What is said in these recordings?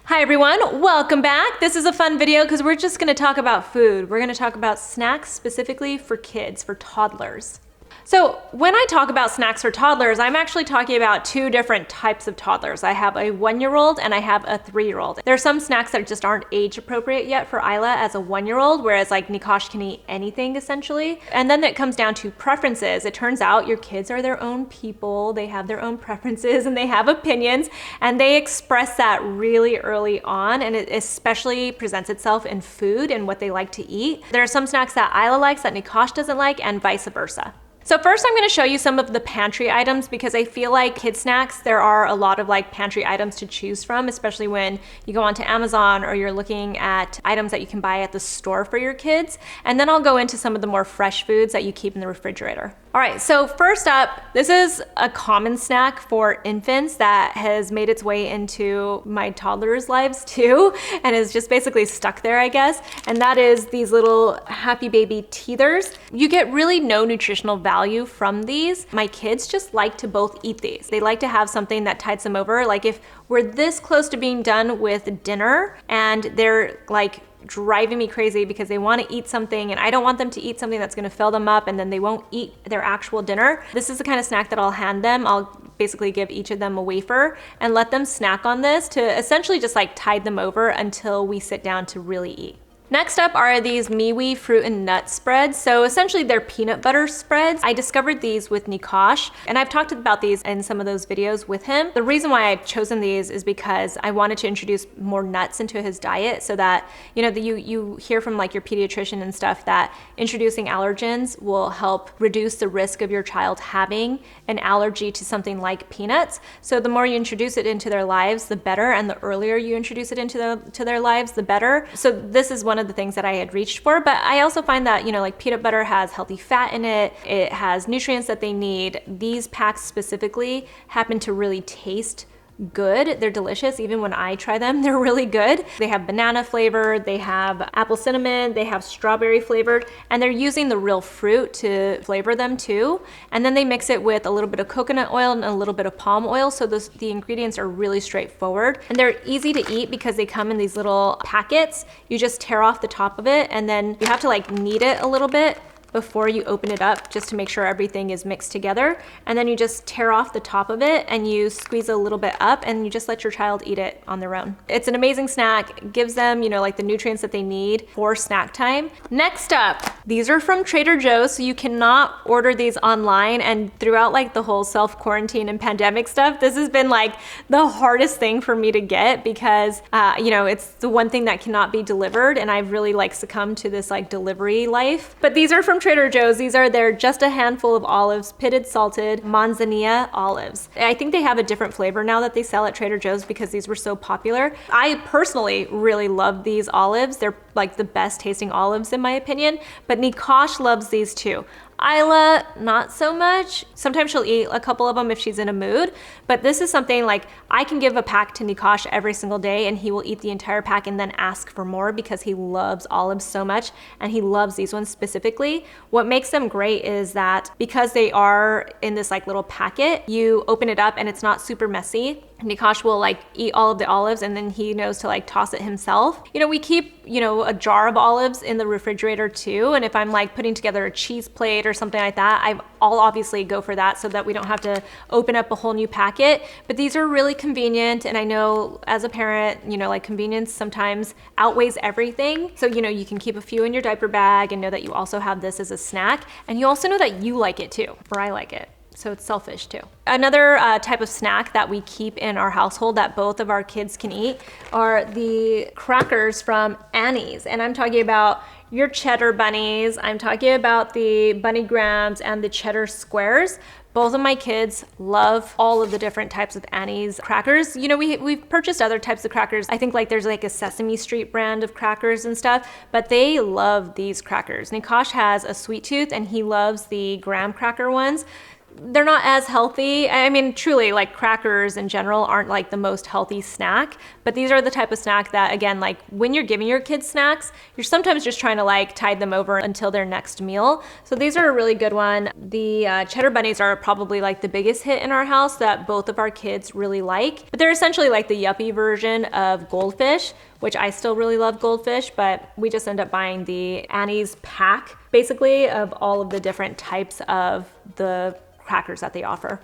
Hi everyone, welcome back. This is a fun video because we're just going to talk about food. We're going to talk about snacks specifically for kids, for toddlers. So when I talk about snacks for toddlers, I'm actually talking about two different types of toddlers. I have a 1-year-old and I have a 3-year-old. There are some snacks that just aren't age appropriate yet for Isla as a 1-year-old, whereas like Nikash can eat anything essentially. And then it comes down to preferences. It turns out your kids are their own people. They have their own preferences and they have opinions, and they express that really early on, and it especially presents itself in food and what they like to eat. There are some snacks that Isla likes that Nikash doesn't like, and vice versa. So first I'm going to show you some of the pantry items because I feel like kid snacks, there are a lot of like pantry items to choose from, especially when you go onto Amazon or you're looking at items that you can buy at the store for your kids. And then I'll go into some of the more fresh foods that you keep in the refrigerator. All right, so first up, this is a common snack for infants that has made its way into my toddlers' lives too, and is just basically stuck there, I guess. And that is these little Happy Baby teethers. You get really no nutritional value from these. My kids just like to both eat these. They like to have something that tides them over. Like if we're this close to being done with dinner and they're like driving me crazy because they want to eat something and I don't want them to eat something that's going to fill them up and then they won't eat their actual dinner. This is the kind of snack that I'll hand them. I'll basically give each of them a wafer and let them snack on this to essentially just like tide them over until we sit down to really eat. Next up are these MeWe fruit and nut spreads. So essentially they're peanut butter spreads. I discovered these with Nikash, and I've talked about these in some of those videos with him. The reason why I've chosen these is because I wanted to introduce more nuts into his diet so that, you know, you hear from like your pediatrician and stuff that introducing allergens will help reduce the risk of your child having an allergy to something like peanuts. So the more you introduce it into their lives, the better, and the earlier you introduce it into their lives, the better. So this is one of the things that I had reached for, but I also find that, you know, like peanut butter has healthy fat in it. It has nutrients that they need. These packs specifically happen to really taste good. They're delicious. Even when I try them, they're really good. They have banana flavor, they have apple cinnamon, they have strawberry flavored, and they're using the real fruit to flavor them too. And then they mix it with a little bit of coconut oil and a little bit of palm oil. So the ingredients are really straightforward, and they're easy to eat because they come in these little packets. You just tear off the top of it, and then you have to like knead it a little bit before you open it up just to make sure everything is mixed together. And then you just tear off the top of it and you squeeze a little bit up and you just let your child eat it on their own. It's an amazing snack. It gives them, you know, like the nutrients that they need for snack time. Next up, these are from Trader Joe's, so you cannot order these online. And throughout like the whole self-quarantine and pandemic stuff, this has been like the hardest thing for me to get because, you know, it's the one thing that cannot be delivered, and I've really like succumbed to this like delivery life. But these are from Trader Joe's. These are their just a handful of olives, pitted salted manzanilla olives. I think they have a different flavor now that they sell at Trader Joe's because these were so popular. I personally really love these olives. They're like the best tasting olives in my opinion, but Nikash loves these too. Isla, not so much. Sometimes she'll eat a couple of them if she's in a mood, but this is something like I can give a pack to Nikash every single day and he will eat the entire pack and then ask for more because he loves olives so much, and he loves these ones specifically. What makes them great is that because they are in this like little packet, you open it up and it's not super messy. Nikash will like eat all of the olives and then he knows to like toss it himself. You know, we keep, you know, a jar of olives in the refrigerator too, and if I'm like putting together a cheese plate or something like that, I'll obviously go for that so that we don't have to open up a whole new packet. But these are really convenient, and I know as a parent, you know, like convenience sometimes outweighs everything. So, you know, you can keep a few in your diaper bag and know that you also have this as a snack, and you also know that you like it too, or I like it. So it's selfish too. Another type of snack that we keep in our household that both of our kids can eat are the crackers from Annie's. And I'm talking about your cheddar bunnies. I'm talking about the bunny grams and the cheddar squares. Both of my kids love all of the different types of Annie's crackers. You know, we've purchased other types of crackers. I think like there's like a Sesame Street brand of crackers and stuff, but they love these crackers. Nikash has a sweet tooth and he loves the graham cracker ones. they're not as healthy. I mean, truly, like crackers in general aren't like the most healthy snack, but these are the type of snack that, again, like when you're giving your kids snacks, you're sometimes just trying to like tide them over until their next meal. So these are a really good one. The cheddar bunnies are probably like the biggest hit in our house that both of our kids really like, but they're essentially like the yuppie version of goldfish, which I still really love goldfish, but we just end up buying the Annie's pack, basically, of all of the different types of the crackers that they offer.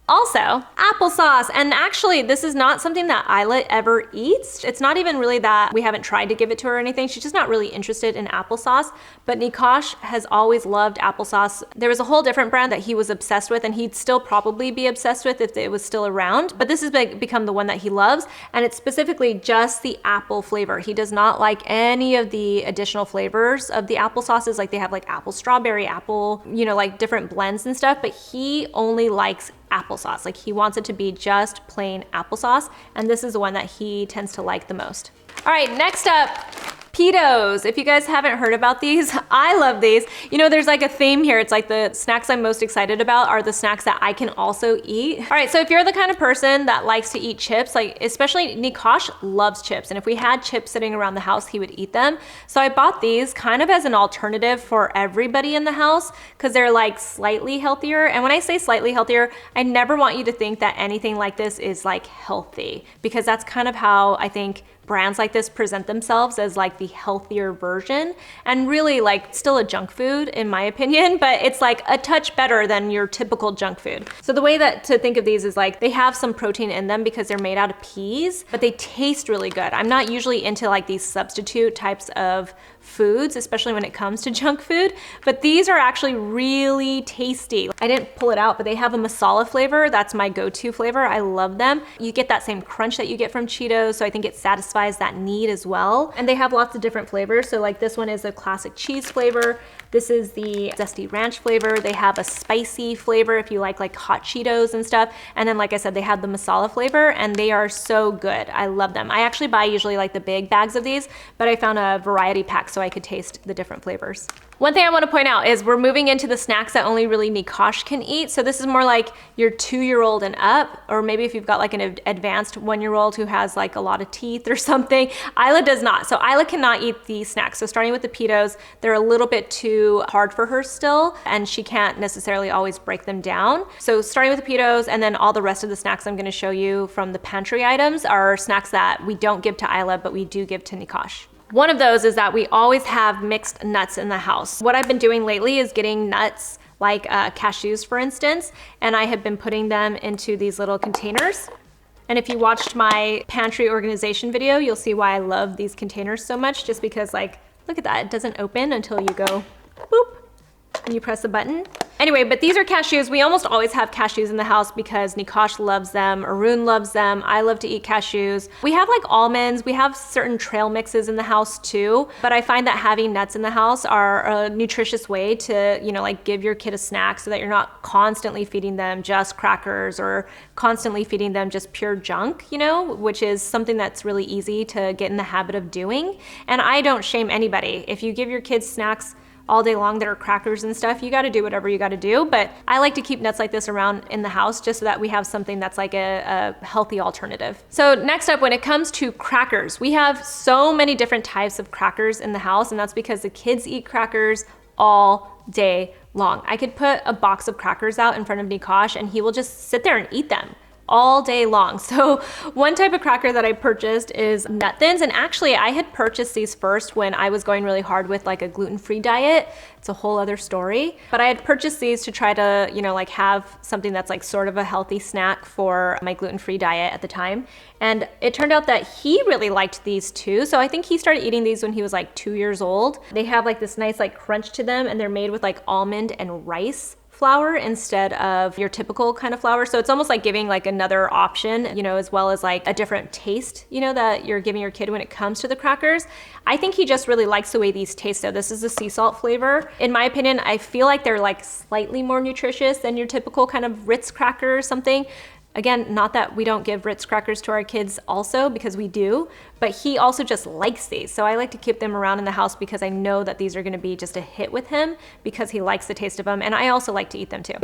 Also, applesauce. And actually, this is not something that Isla ever eats. It's not even really that we haven't tried to give it to her or anything. She's just not really interested in applesauce. But Nikash has always loved applesauce. There was a whole different brand that he was obsessed with, and he'd still probably be obsessed with if it was still around. But this has become the one that he loves, and it's specifically just the apple flavor. He does not like any of the additional flavors of the applesauces. Like they have like apple strawberry, apple, you know, like different blends and stuff, but he only likes applesauce. Like he wants it to be just plain applesauce, and this is the one that he tends to like the most. All right, next up, Peatos. If you guys haven't heard about these, I love these. You know, there's like a theme here. It's like the snacks I'm most excited about are the snacks that I can also eat. All right, so if you're the kind of person that likes to eat chips, like especially Nikash loves chips, and if we had chips sitting around the house, he would eat them. So I bought these kind of as an alternative for everybody in the house because they're like slightly healthier. And when I say slightly healthier, I never want you to think that anything like this is like healthy, because that's kind of how I think brands like this present themselves, as like the healthier version, and really like still a junk food in my opinion, but it's like a touch better than your typical junk food. So the way that to think of these is like they have some protein in them because they're made out of peas, but they taste really good. I'm not usually into like these substitute types of foods, especially when it comes to junk food, but these are actually really tasty. I didn't pull it out, but they have a masala flavor. That's my go-to flavor. I love them. You get that same crunch that you get from Cheetos, so I think it satisfies that need as well. And they have lots of different flavors. So like this one is a classic cheese flavor. This is the zesty ranch flavor. They have a spicy flavor if you like hot Cheetos and stuff. And then like I said, they have the masala flavor, and they are so good. I love them. I actually buy usually like the big bags of these, but I found a variety pack so I could taste the different flavors. One thing I want to point out is we're moving into the snacks that only really Nikash can eat. So this is more like your 2-year-old and up, or maybe if you've got like an advanced 1-year-old who has like a lot of teeth or something. Isla does not. So Isla cannot eat these snacks. So starting with the Peatos, they're a little bit too hard for her still, and she can't necessarily always break them down. So starting with the Peatos, and then all the rest of the snacks I'm going to show you from the pantry items are snacks that we don't give to Isla, but we do give to Nikash. One of those is that we always have mixed nuts in the house. What I've been doing lately is getting nuts like cashews, for instance, and I have been putting them into these little containers. And if you watched my pantry organization video, you'll see why I love these containers so much, just because like, look at that, it doesn't open until you go boop, and you press the button. Anyway, but these are cashews. We almost always have cashews in the house because Nikash loves them, Arun loves them, I love to eat cashews. We have like almonds, we have certain trail mixes in the house too, but I find that having nuts in the house are a nutritious way to, you know, like give your kid a snack so that you're not constantly feeding them just crackers or constantly feeding them just pure junk, you know, which is something that's really easy to get in the habit of doing. And I don't shame anybody. If you give your kids snacks all day long that are crackers and stuff, you got to do whatever you got to do. But I like to keep nuts like this around in the house just so that we have something that's like a healthy alternative. So next up, when it comes to crackers, we have so many different types of crackers in the house, and that's because the kids eat crackers all day long. I could put a box of crackers out in front of Nikash and he will just sit there and eat them all day long. So one type of cracker that I purchased is Nut Thins, and actually I had purchased these first when I was going really hard with like a gluten-free diet. It's a whole other story, but I had purchased these to try to, you know, like have something that's like sort of a healthy snack for my gluten-free diet at the time. And it turned out that he really liked these too. So I think he started eating these when he was like 2 years old. They have like this nice like crunch to them, and they're made with like almond and rice flour instead of your typical kind of flour. So it's almost like giving like another option, you know, as well as like a different taste, you know, that you're giving your kid when it comes to the crackers. I think he just really likes the way these taste. So this is a sea salt flavor. In my opinion, I feel like they're like slightly more nutritious than your typical kind of Ritz cracker or something. Again, not that we don't give Ritz crackers to our kids also, because we do, but he also just likes these. So I like to keep them around in the house because I know that these are gonna be just a hit with him because he likes the taste of them, and I also like to eat them too.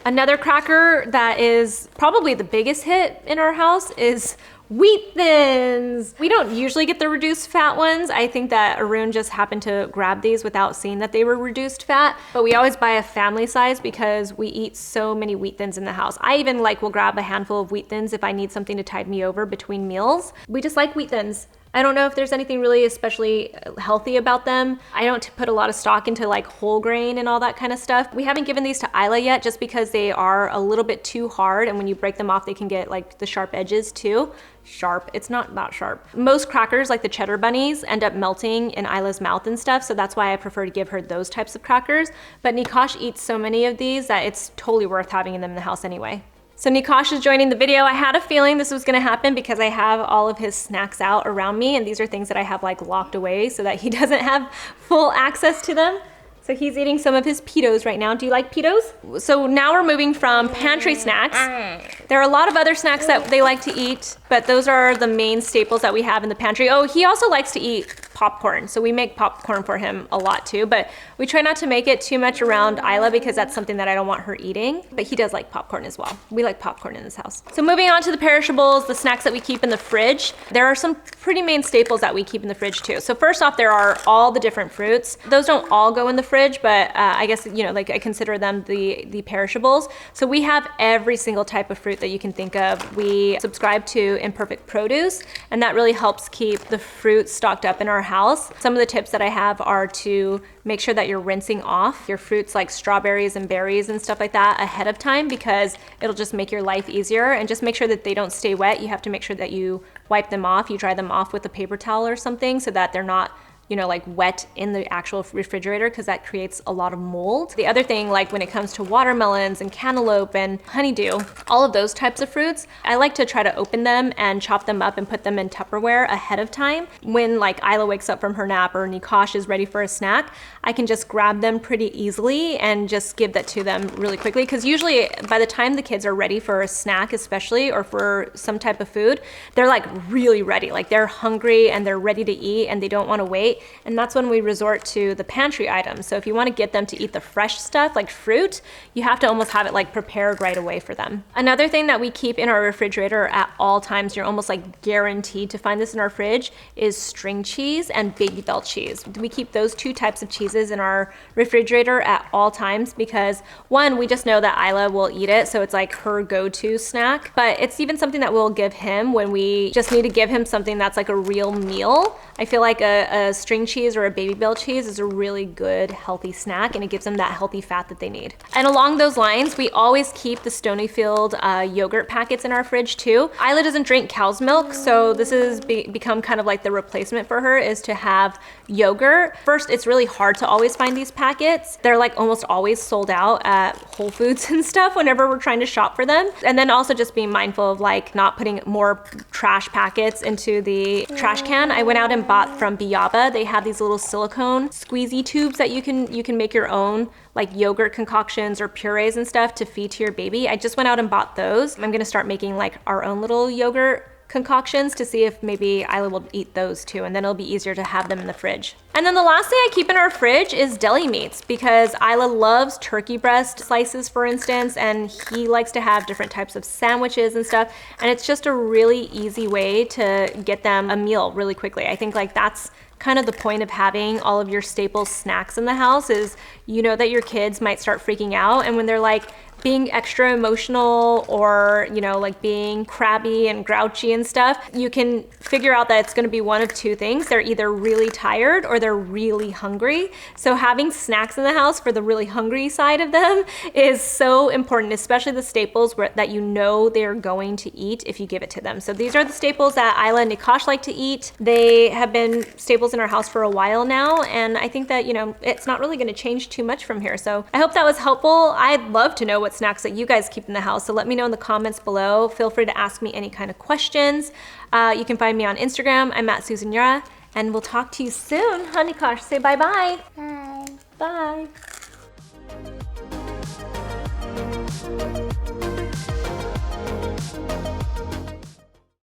Another cracker that is probably the biggest hit in our house is Wheat Thins. We don't usually get the reduced fat ones. I think that Arun just happened to grab these without seeing that they were reduced fat, but we always buy a family size because we eat so many Wheat Thins in the house. I even will grab a handful of Wheat Thins if I need something to tide me over between meals. We just like Wheat Thins. I don't know if there's anything really especially healthy about them. I don't put a lot of stock into whole grain and all that kind of stuff. We haven't given these to Isla yet just because they are a little bit too hard, and when you break them off, they can get the sharp edges too. Sharp, it's not that sharp. Most crackers, like the cheddar bunnies, end up melting in Isla's mouth and stuff, so that's why I prefer to give her those types of crackers. But Nikash eats so many of these that it's totally worth having them in the house anyway. So Nikash is joining the video. I had a feeling this was gonna happen because I have all of his snacks out around me, and these are things that I have locked away so that he doesn't have full access to them. So he's eating some of his Peatos right now. Do you like Peatos? So now we're moving from pantry snacks. There are a lot of other snacks that they like to eat, but those are the main staples that we have in the pantry. Oh, he also likes to eat popcorn. So we make popcorn for him a lot too, but we try not to make it too much around Isla because that's something that I don't want her eating, but he does like popcorn as well. We like popcorn in this house. So moving on to the perishables, the snacks that we keep in the fridge. There are some pretty main staples that we keep in the fridge too. So first off, there are all the different fruits. Those don't all go in the fridge, but I guess, I consider them the perishables. So we have every single type of fruit that you can think of. We subscribe to Imperfect Produce, and that really helps keep the fruit stocked up in our house. Some of the tips that I have are to make sure that you're rinsing off your fruits like strawberries and berries and stuff like that ahead of time, because it'll just make your life easier, and just make sure that they don't stay wet. You have to make sure that you wipe them off, you dry them off with a paper towel or something so that they're not wet in the actual refrigerator, because that creates a lot of mold. The other thing, when it comes to watermelons and cantaloupe and honeydew, all of those types of fruits, I like to try to open them and chop them up and put them in Tupperware ahead of time. When Isla wakes up from her nap or Nikash is ready for a snack, I can just grab them pretty easily and just give that to them really quickly, because usually by the time the kids are ready for a snack especially, or for some type of food, they're really ready. They're hungry and they're ready to eat and they don't want to wait. And that's when we resort to the pantry items. So if you want to get them to eat the fresh stuff like fruit, you have to almost have it prepared right away for them. Another thing that we keep in our refrigerator at all times, you're almost guaranteed to find this in our fridge, is string cheese and baby bell cheese. We keep those two types of cheeses in our refrigerator at all times because, one, we just know that Isla will eat it, so it's her go-to snack, but it's even something that we'll give him when we just need to give him something that's a real meal. I feel like a string cheese or a baby bell cheese is a really good healthy snack, and it gives them that healthy fat that they need. And along those lines, we always keep the Stonyfield yogurt packets in our fridge too. Isla doesn't drink cow's milk, so this has become kind of the replacement for her, is to have yogurt. First, it's really hard to always find these packets. They're almost always sold out at Whole Foods and stuff whenever we're trying to shop for them. And then also just being mindful of not putting more trash packets into the trash can. I went out and bought from Yara. They have these little silicone squeezy tubes that you can make your own yogurt concoctions or purees and stuff to feed to your baby. I just went out and bought those. I'm gonna start making our own little yogurt concoctions to see if maybe Isla will eat those too, and then it'll be easier to have them in the fridge. And then the last thing I keep in our fridge is deli meats, because Isla loves turkey breast slices, for instance, and he likes to have different types of sandwiches and stuff, and it's just a really easy way to get them a meal really quickly. I think that's kind of the point of having all of your staple snacks in the house, is that your kids might start freaking out, and when they're being extra emotional or being crabby and grouchy and stuff, you can figure out that it's going to be one of two things. They're either really tired or they're really hungry. So having snacks in the house for the really hungry side of them is so important, especially the staples that they're going to eat if you give it to them. So these are the staples that Isla and Nikash like to eat. They have been staples in our house for a while now, and I think that it's not really going to change too much from here. So I hope that was helpful. I'd love to know what snacks that you guys keep in the house, so let me know in the comments below. Feel free to ask me any kind of questions. You can find me on Instagram. I'm at Susan Yara, and we'll talk to you soon. Nikash, say bye-bye. Bye. Bye.